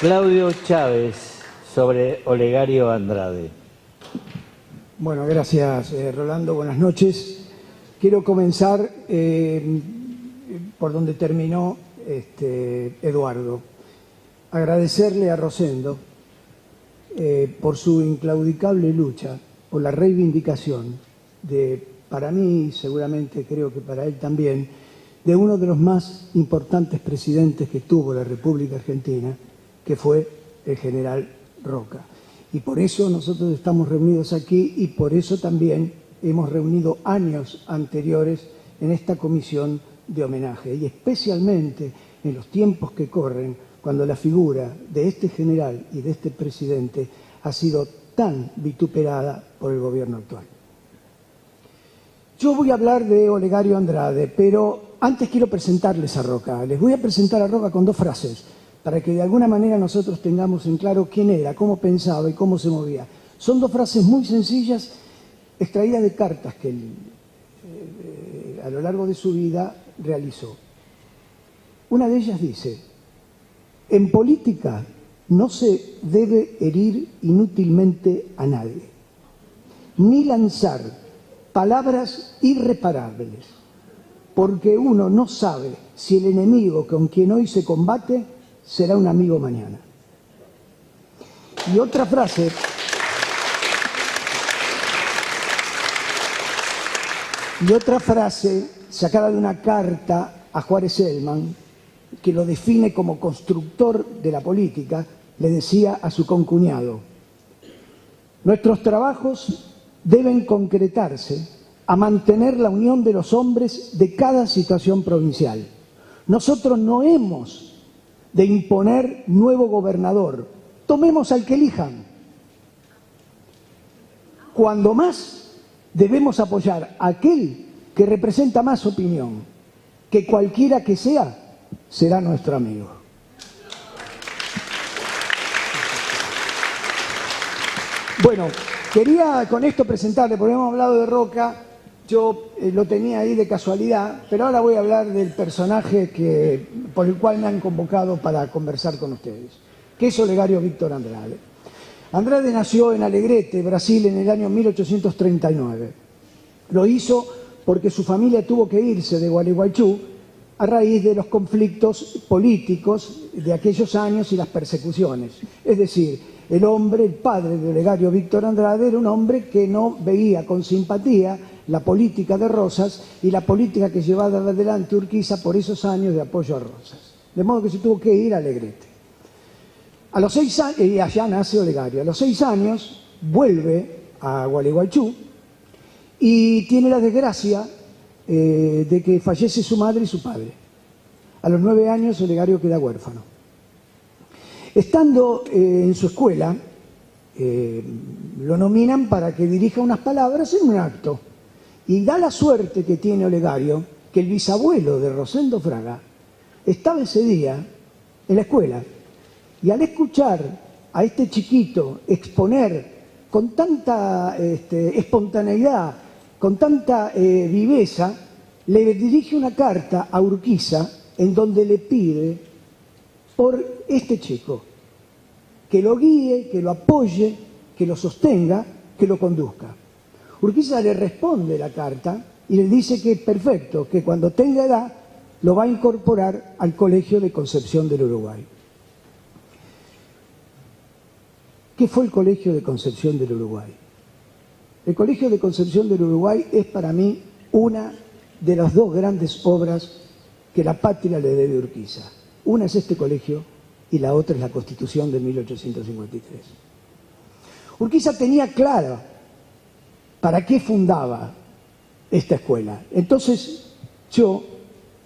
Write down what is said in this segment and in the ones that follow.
Claudio Chávez, sobre Olegario Andrade. Bueno, gracias Rolando, buenas noches. Quiero comenzar por donde terminó Eduardo. Agradecerle a Rosendo por su inclaudicable lucha, por la reivindicación de, para mí, seguramente creo que para él también, de uno de los más importantes presidentes que tuvo la República Argentina, que fue el general Roca. Y por eso nosotros estamos reunidos aquí y por eso también hemos reunido años anteriores en esta comisión de homenaje. Y especialmente en los tiempos que corren, cuando la figura de este general y de este presidente ha sido tan vituperada por el gobierno actual. Yo voy a hablar de Olegario Andrade, pero antes quiero presentarles a Roca. Les voy a presentar a Roca con dos frases, para que de alguna manera nosotros tengamos en claro quién era, cómo pensaba y cómo se movía. Son dos frases muy sencillas, extraídas de cartas que él a lo largo de su vida realizó. Una de ellas dice: en política no se debe herir inútilmente a nadie, ni lanzar palabras irreparables, porque uno no sabe si el enemigo con quien hoy se combate será un amigo mañana. Y otra frase sacada de una carta a Juárez Celman, que lo define como constructor de la política, le decía a su concuñado: nuestros trabajos deben concretarse a mantener la unión de los hombres de cada situación provincial. Nosotros no hemos de imponer nuevo gobernador, tomemos al que elijan. Cuando más debemos apoyar a aquel que representa más opinión, que cualquiera que sea, será nuestro amigo. Bueno, quería con esto presentarle, porque hemos hablado de Roca, yo lo tenía ahí de casualidad, pero ahora voy a hablar del personaje por el cual me han convocado para conversar con ustedes, que es Olegario Víctor Andrade. Andrade nació en Alegrete, Brasil, en el año 1839. Lo hizo porque su familia tuvo que irse de Gualeguaychú a raíz de los conflictos políticos de aquellos años y las persecuciones. Es decir, el padre de Olegario Víctor Andrade, era un hombre que no veía con simpatía la política de Rosas y la política que llevaba adelante Urquiza por esos años de apoyo a Rosas. De modo que se tuvo que ir a Alegrete. A los 6 años, y allá nace Olegario, a los 6 años vuelve a Gualeguaychú y tiene la desgracia de que fallece su madre y su padre. A los 9 años Olegario queda huérfano. Estando en su escuela, lo nominan para que dirija unas palabras en un acto. Y da la suerte que tiene Olegario, que el bisabuelo de Rosendo Fraga estaba ese día en la escuela. Y al escuchar a este chiquito exponer con tanta espontaneidad, con tanta viveza, le dirige una carta a Urquiza en donde le pide por este chico que lo guíe, que lo apoye, que lo sostenga, que lo conduzca. Urquiza le responde la carta y le dice que perfecto, que cuando tenga edad lo va a incorporar al Colegio de Concepción del Uruguay. ¿Qué fue el Colegio de Concepción del Uruguay? El Colegio de Concepción del Uruguay es para mí una de las dos grandes obras que la patria le debe a Urquiza. Una es este colegio y la otra es la Constitución de 1853. Urquiza tenía claro para qué fundaba esta escuela. Entonces, yo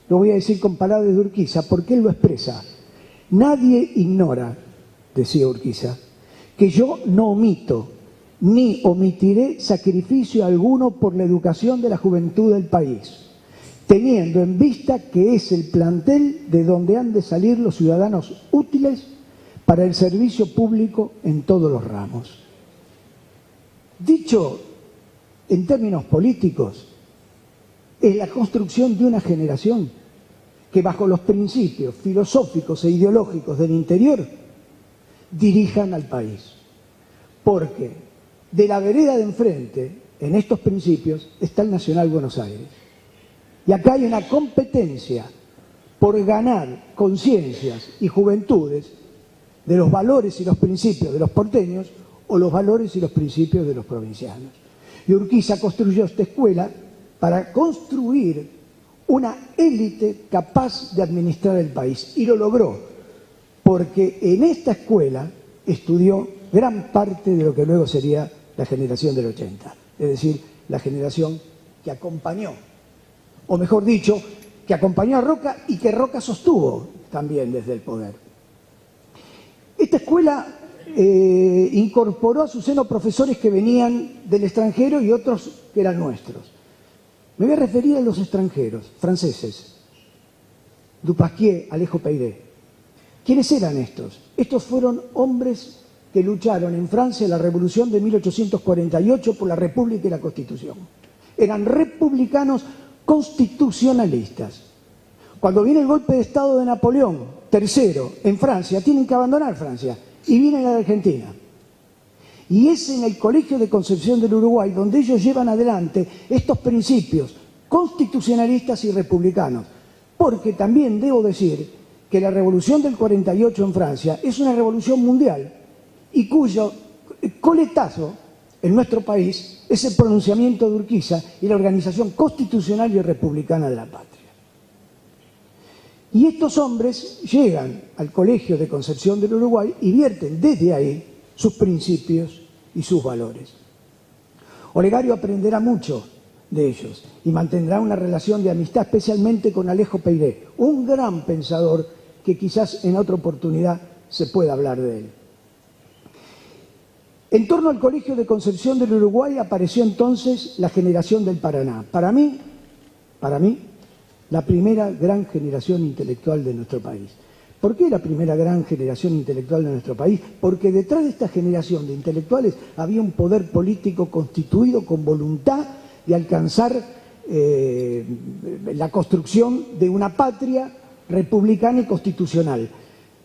lo voy a decir con palabras de Urquiza, porque él lo expresa. Nadie ignora, decía Urquiza, que yo no omito ni omitiré sacrificio alguno por la educación de la juventud del país, teniendo en vista que es el plantel de donde han de salir los ciudadanos útiles para el servicio público en todos los ramos. Dicho en términos políticos, es la construcción de una generación que bajo los principios filosóficos e ideológicos del interior dirijan al país. Porque de la vereda de enfrente, en estos principios, está el Nacional Buenos Aires. Y acá hay una competencia por ganar conciencias y juventudes de los valores y los principios de los porteños o los valores y los principios de los provincianos. Y Urquiza construyó esta escuela para construir una élite capaz de administrar el país. Y lo logró, porque en esta escuela estudió gran parte de lo que luego sería la generación del 80. Es decir, la generación que acompañó, o mejor dicho, que acompañó a Roca y que Roca sostuvo también desde el poder. Esta escuela incorporó a su seno profesores que venían del extranjero y otros que eran nuestros. Me voy a referir a los extranjeros, franceses, Dupasquier, Alejo Peiré. ¿Quiénes eran estos? Estos fueron hombres que lucharon en Francia en la Revolución de 1848 por la República y la Constitución. Eran republicanos constitucionalistas. Cuando viene el golpe de Estado de Napoleón III en Francia, tienen que abandonar Francia y vienen a la Argentina. Y es en el Colegio de Concepción del Uruguay donde ellos llevan adelante estos principios constitucionalistas y republicanos. Porque también debo decir que la Revolución del 48 en Francia es una revolución mundial y cuyo coletazo en nuestro país es el pronunciamiento de Urquiza y la organización constitucional y republicana de la patria. Y estos hombres llegan al Colegio de Concepción del Uruguay y vierten desde ahí sus principios y sus valores. Olegario aprenderá mucho de ellos y mantendrá una relación de amistad especialmente con Alejo Peiré, un gran pensador que quizás en otra oportunidad se pueda hablar de él. En torno al Colegio de Concepción del Uruguay apareció entonces la generación del Paraná. Para mí, la primera gran generación intelectual de nuestro país. ¿Por qué la primera gran generación intelectual de nuestro país? Porque detrás de esta generación de intelectuales había un poder político constituido con voluntad de alcanzar la construcción de una patria republicana y constitucional.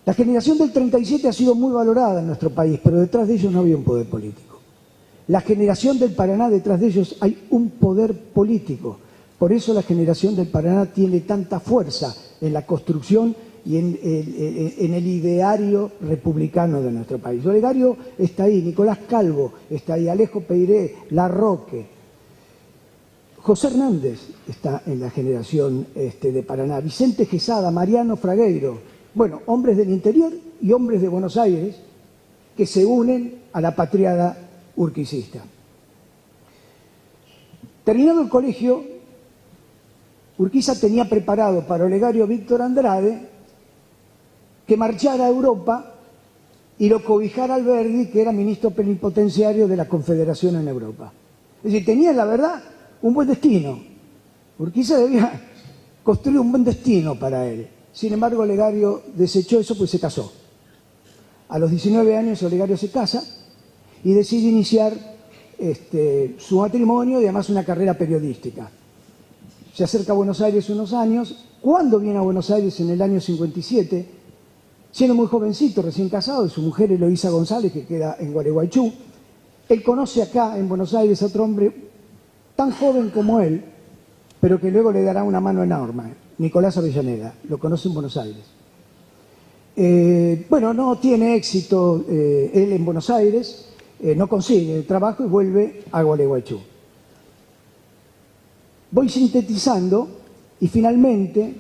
La generación del 37 ha sido muy valorada en nuestro país, pero detrás de ellos no había un poder político. La generación del Paraná, detrás de ellos hay un poder político. Por eso la generación del Paraná tiene tanta fuerza en la construcción y en el ideario republicano de nuestro país. Olegario está ahí, Nicolás Calvo está ahí, Alejo Peiré, Larroque. José Hernández está en la generación de Paraná, Vicente Quesada, Mariano Fragueiro. Bueno, hombres del interior y hombres de Buenos Aires que se unen a la patriada urquicista. Terminado el colegio, Urquiza tenía preparado para Olegario Víctor Andrade que marchara a Europa y lo cobijara Alberdi, que era ministro plenipotenciario de la Confederación en Europa. Es decir, tenía, la verdad, un buen destino. Urquiza debía construir un buen destino para él. Sin embargo, Olegario desechó eso, pues se casó. A los 19 años Olegario se casa y decide iniciar su matrimonio y además una carrera periodística. Se acerca a Buenos Aires unos años. Cuando viene a Buenos Aires en el año 57, siendo muy jovencito, recién casado, su mujer Eloísa González, que queda en Gualeguaychú, él conoce acá en Buenos Aires a otro hombre tan joven como él, pero que luego le dará una mano enorme, Nicolás Avellaneda, lo conoce en Buenos Aires. Bueno, no tiene éxito él en Buenos Aires, no consigue el trabajo y vuelve a Gualeguaychú. Voy sintetizando y finalmente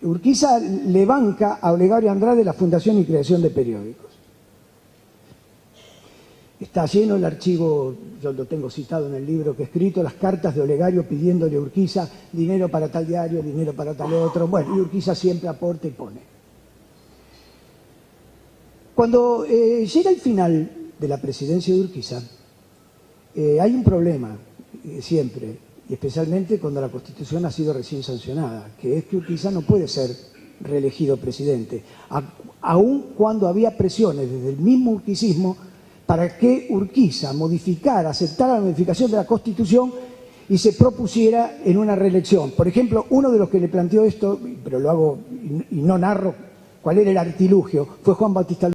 Urquiza le banca a Olegario Andrade la fundación y creación de periódicos. Está lleno el archivo, yo lo tengo citado en el libro que he escrito, las cartas de Olegario pidiéndole a Urquiza dinero para tal diario, dinero para tal otro. Bueno, y Urquiza siempre aporta y pone. Cuando llega el final de la presidencia de Urquiza, hay un problema siempre, y especialmente cuando la Constitución ha sido recién sancionada, que es que Urquiza no puede ser reelegido presidente, aun cuando había presiones desde el mismo urquicismo para que Urquiza modificara, aceptara la modificación de la Constitución y se propusiera en una reelección. Por ejemplo, uno de los que le planteó esto, pero lo hago y no narro cuál era el artilugio, fue Juan Bautista